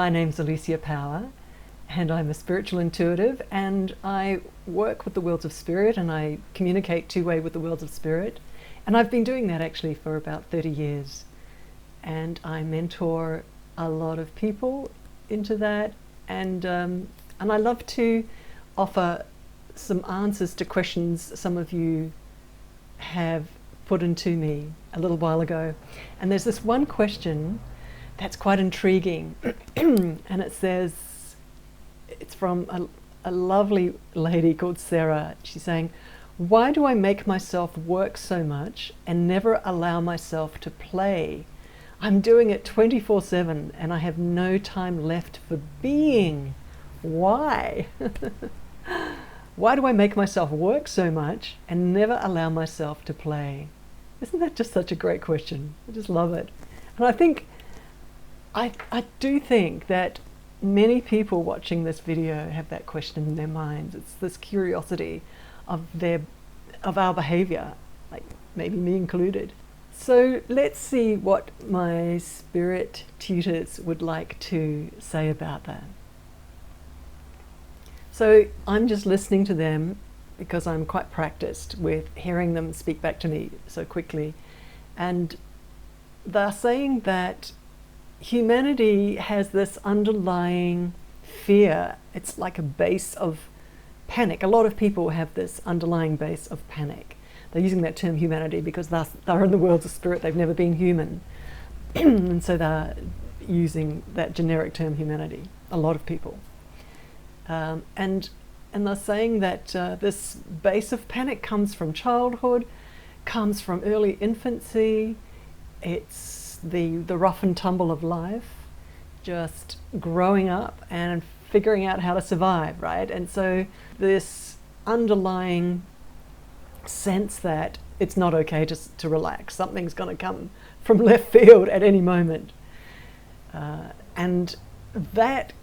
My name's Alicia Power, and I'm a spiritual intuitive, and I work with the worlds of spirit, and I communicate two-way with the worlds of spirit. And I've been doing that actually for about 30 years. And I mentor a lot of people into that, and I love to offer some answers to questions some of you have put into me a little while ago. And there's this one question that's quite intriguing, and it says, it's from a lovely lady called Sarah. She's saying, why do I make myself work so much and never allow myself to play? I'm doing it 24/7 and I have no time left for being. Why? Why do I make myself work so much and never allow myself to play? Isn't that just such a great question? I just love it. And I think, I do think that many people watching this video have that question in their minds. It's this curiosity of our behavior, like maybe me included. So let's see what my spirit tutors would like to say about that. So I'm just listening to them because I'm quite practiced with hearing them speak back to me so quickly. And they're saying that humanity has this underlying fear. It's like a base of panic. A lot of people have this underlying base of panic. They're using that term humanity because they're in the worlds of spirit. They've never been human. And so they're using that generic term humanity, a lot of people. And they're saying that this base of panic comes from childhood, comes from early infancy. It's the rough and tumble of life, just growing up and figuring out how to survive, right? And so this underlying sense that it's not okay to relax. Something's going to come from left field at any moment. And that,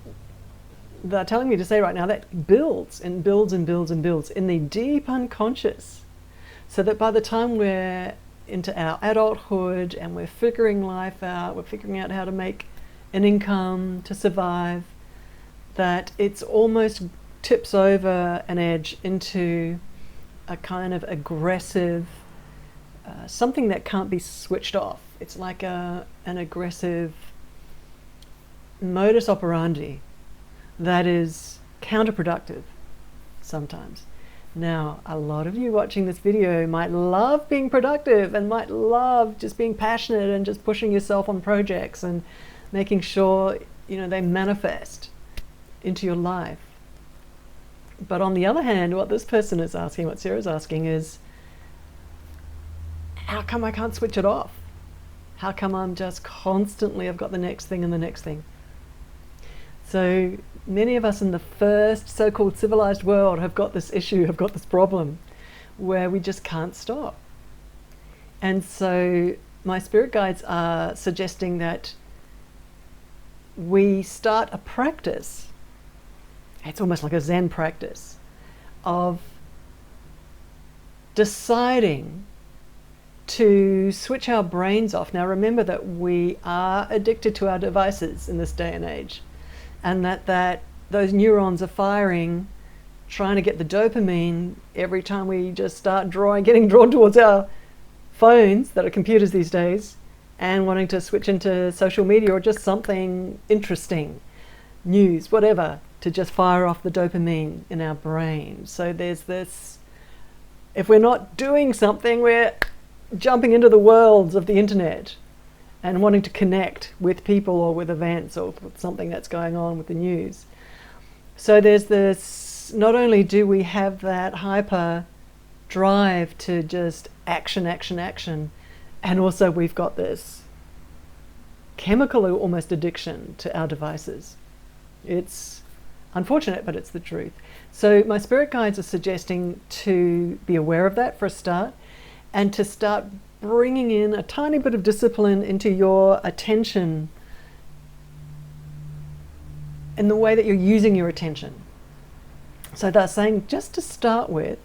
they're telling me to say right now, that builds and builds and builds and builds in the deep unconscious, so that by the time we're into our adulthood and we're figuring life out, we're figuring out how to make an income to survive, that it's almost tips over an edge into a kind of aggressive, something that can't be switched off. It's like an aggressive modus operandi that is counterproductive sometimes. Now, a lot of you watching this video might love being productive and might love just being passionate and just pushing yourself on projects and making sure, they manifest into your life. But on the other hand, what this person is asking, what Sarah's asking is, how come I can't switch it off? How come I'm just constantly, I've got the next thing and the next thing? So many of us in the first so-called civilized world have got this issue, have got this problem where we just can't stop. And so my spirit guides are suggesting that we start a practice. It's almost like a Zen practice of deciding to switch our brains off. Now remember that we are addicted to our devices in this day and age, and that those neurons are firing, trying to get the dopamine every time we just start getting drawn towards our phones that are computers these days, and wanting to switch into social media or just something interesting, news, whatever, to just fire off the dopamine in our brain. So there's this, if we're not doing something, we're jumping into the worlds of the internet and wanting to connect with people or with events or with something that's going on with the news. So there's this, not only do we have that hyper drive to just action, and also we've got this chemical almost addiction to our devices. It's unfortunate, but it's the truth. So my spirit guides are suggesting to be aware of that for a start, and to start bringing in a tiny bit of discipline into your attention in the way that you're using your attention. So they're saying just to start with,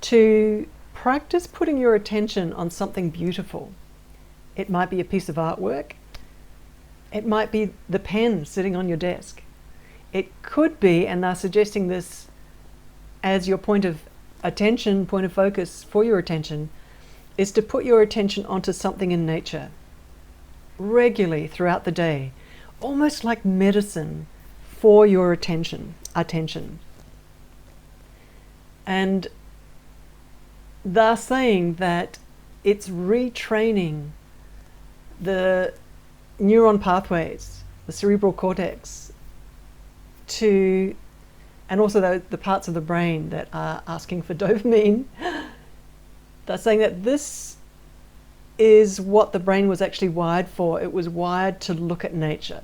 to practice putting your attention on something beautiful. It might be a piece of artwork. It might be the pen sitting on your desk. It could be, and they're suggesting this as your point of attention, point of focus for your attention, is to put your attention onto something in nature regularly throughout the day, almost like medicine for your attention. And they're saying that it's retraining the neuron pathways, the cerebral cortex, to, and also the parts of the brain that are asking for dopamine. They're saying that this is what the brain was actually wired for. It was wired to look at nature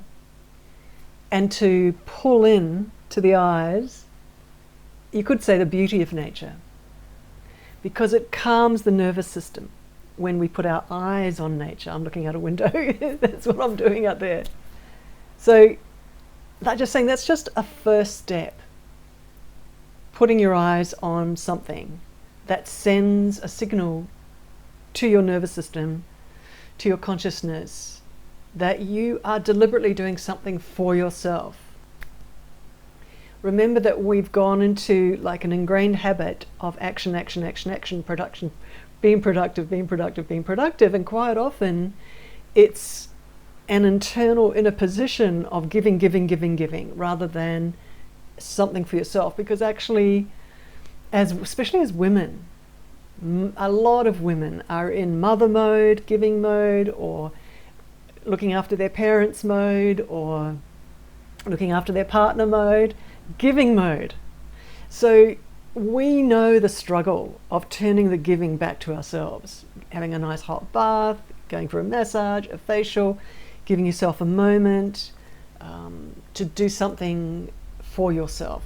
and to pull in to the eyes, you could say, the beauty of nature, because it calms the nervous system when we put our eyes on nature. I'm looking out a window. That's what I'm doing out there. So they're just saying that's just a first step. Putting your eyes on something that sends a signal to your nervous system, to your consciousness, that you are deliberately doing something for yourself. Remember that we've gone into like an ingrained habit of action, production, being productive, and quite often it's an internal inner position of giving, rather than something for yourself. Because actually, especially as women, a lot of women are in mother mode, giving mode, or looking after their parents mode, or looking after their partner mode, giving mode. So we know the struggle of turning the giving back to ourselves, having a nice hot bath, going for a massage, a facial, giving yourself a moment to do something for yourself.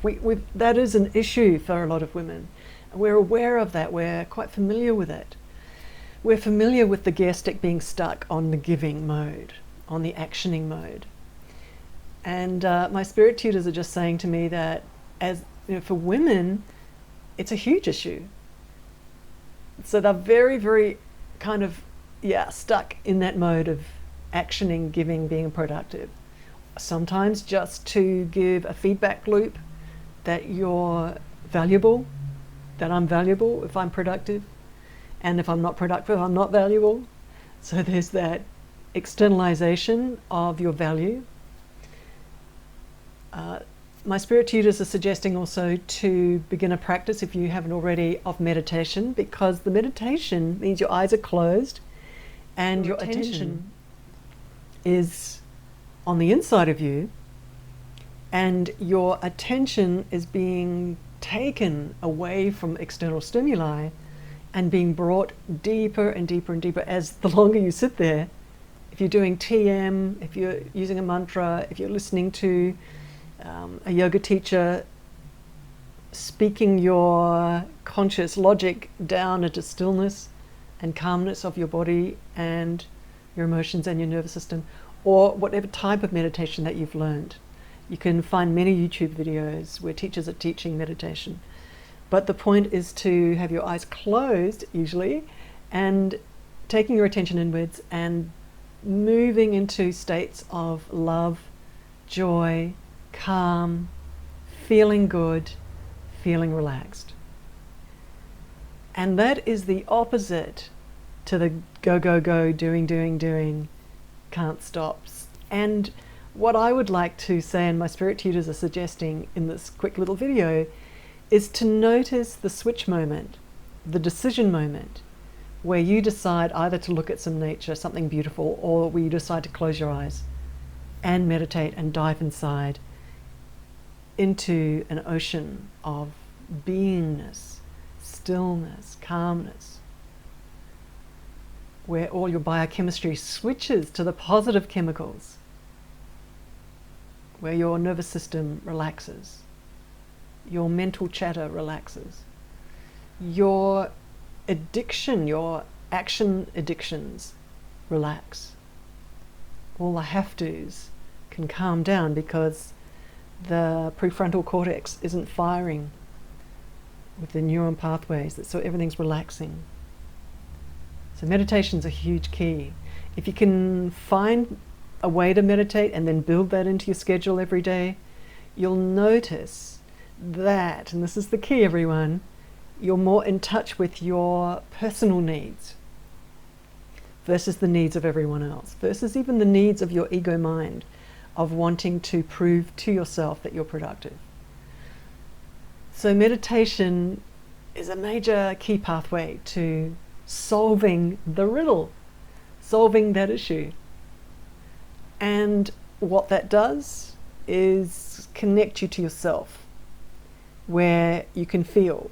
That is an issue for a lot of women. We're aware of that. We're quite familiar with it. We're familiar with the gear stick being stuck on the giving mode, on the actioning mode. And my spirit tutors are just saying to me that, as you know, for women, it's a huge issue. So they're very, very kind of, stuck in that mode of actioning, giving, being productive. Sometimes just to give a feedback loop that you're valuable, that I'm valuable if I'm productive, and if I'm not productive, I'm not valuable. So there's that externalization of your value. My spirit tutors are suggesting also to begin a practice, if you haven't already, of meditation, because the meditation means your eyes are closed and your attention is on the inside of you, and your attention is being taken away from external stimuli and being brought deeper and deeper and deeper as the longer you sit there. If you're doing TM, if you're using a mantra, if you're listening to a yoga teacher speaking your conscious logic down into stillness and calmness of your body and your emotions and your nervous system, or whatever type of meditation that you've learned. You can find many YouTube videos where teachers are teaching meditation. But the point is to have your eyes closed, usually, and taking your attention inwards and moving into states of love, joy, calm, feeling good, feeling relaxed. And that is the opposite to the go, doing, can't stop. And what I would like to say, and my spirit tutors are suggesting in this quick little video, is to notice the switch moment, the decision moment, where you decide either to look at some nature, something beautiful, or where you decide to close your eyes and meditate and dive inside into an ocean of beingness, stillness, calmness, where all your biochemistry switches to the positive chemicals, where your nervous system relaxes, your mental chatter relaxes, your addiction, your action addictions relax. All the have-tos can calm down because the prefrontal cortex isn't firing with the neuron pathways, so everything's relaxing. So meditation's a huge key. If you can find a way to meditate and then build that into your schedule every day, you'll notice that, and this is the key, everyone, you're more in touch with your personal needs versus the needs of everyone else, versus even the needs of your ego mind of wanting to prove to yourself that you're productive. So meditation is a major key pathway to solving the riddle, solving that issue. And what that does is connect you to yourself, where you can feel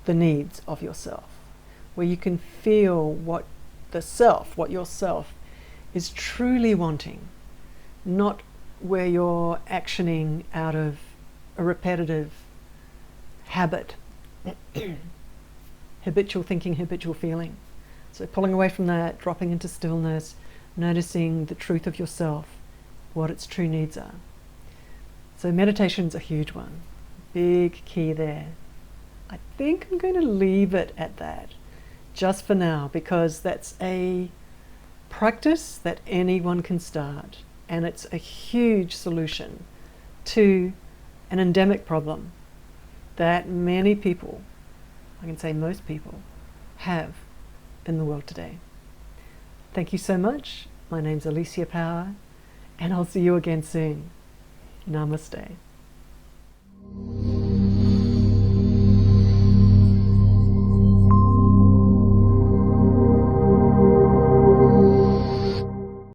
the needs of yourself, where you can feel what yourself is truly wanting, not where you're actioning out of a repetitive habit, habitual thinking, habitual feeling. So pulling away from that, dropping into stillness, noticing the truth of yourself, what its true needs are. So meditation's a huge one, big key there. I think I'm going to leave it at that just for now, because that's a practice that anyone can start, and it's a huge solution to an endemic problem that many people, I can say most people, have in the world today. Thank you so much. My name's Alicia Power, and I'll see you again soon. Namaste.